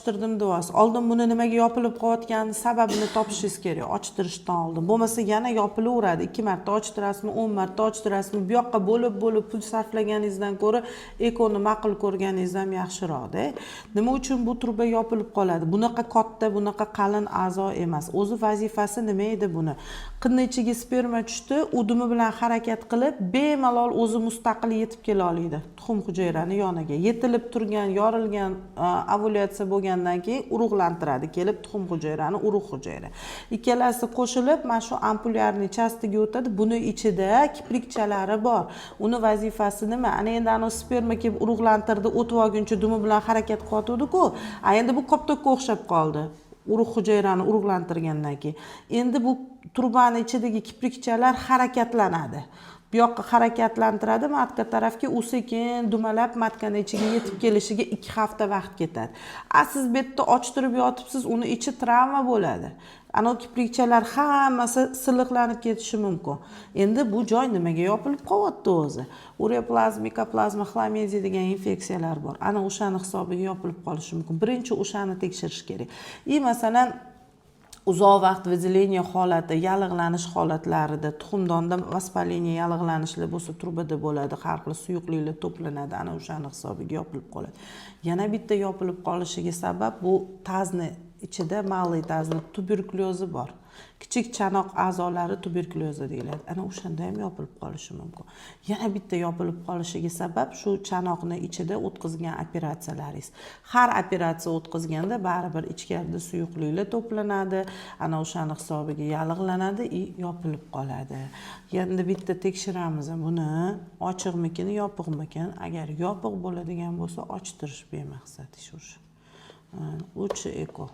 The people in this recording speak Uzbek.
ochtirdim deyapsiz. Oldin buni nimaga yopilib qolayotganini sababini topishingiz kerak. Ochtirishdan oldin. Bo'lmasa yana yopilaveradi. 2 marta ochtirasizmi, 10 marta ochtirasizmi? Bu yoqqa bo'lib pul sarflaganingizdan ko'ra ekoni ma'qul ko'rganingiz ham yaxshiroqda. Nima uchun bu truba yopilib qoladi? Bunaqa katta, bunaqa qalin a'zo emas. O'zi vazifasi nima edi buni? Qinni ichiga sperma tushdi, udumi bilan harakat qilib, bemalol o'zi mustaqil yetib kela oladi. Tuxum hujayrani yoniga yetilib turgan, yorilgan ovulyatsiya bo'lgandan keyin urug'lantiradi, kelib tuxum hujayrani, urug' hujayra. Ikkalasi qo'shilib, mana shu ampulyarning chastiga o'tadi. Buni ichida kiprikchalari bor. Uni vazifasi nima? Ana endi ana sperma kelib urug'lantirdi, o'tib olguncha dumi bilan harakat qilyotdi-ku. Endi bu koptokka o'xshab qoldi. Urug' hujayrani urug'lantirgandan keyin. Endi bu trubani ichidagi kiprikchalar harakatlanadi. Bu yoqqa harakatlantiradi matka tarafga, u sekin dumalab matkani ichiga yetib kelishiga 2 hafta vaqt ketadi. Siz bu yerda ochtirib yotibsiz, uni ichi travma bo'ladi. Ana kiprikchalar hammasi siliqlanib ketishi mumkin. Endi bu joy nimaga yopilib qolyapti o'zi? Ureoplazma, mikoplazma, xlamediya degan infeksiyalar bor. Ana o'shani hisobiga yopilib qolishi mumkin. Birinchi o'shani tekshirish kerak. Masalan, uzoq vaqt выделение holati, yallig'lanish holatlarida, tuxumdonda vaspaleniya yallig'lanishlar bo'lsa, trubada bo'ladi, har xil suyuqliklar to'planadi, ana o'shani hisobiga yopilib qoladi. Yana bitta yopilib qolishiga sabab bu tazni ichida malliy tazni tuberkulyozi bor. Kichik chanoq a'zolari tuberkulyozi deyiladi. Ana o'shanda ham yopilib qolishi mumkin. Yana bitta yopilib qolishiga sabab shu chanoqni ichida o'tkazgan operatsiyalaringiz. Har operatsiya o'tkazganda baribir ichkarida suyuqliklar to'planadi, ana o'shani hisobiga yallig'lanadi, yopilib qoladi. Endi bitta tekshiramiz buni, ochiqmikin, yopiqmikin. Agar yopiq bo'ladigan bo'lsa, ochtirish bemaqsad ish o'sha. Uch eko.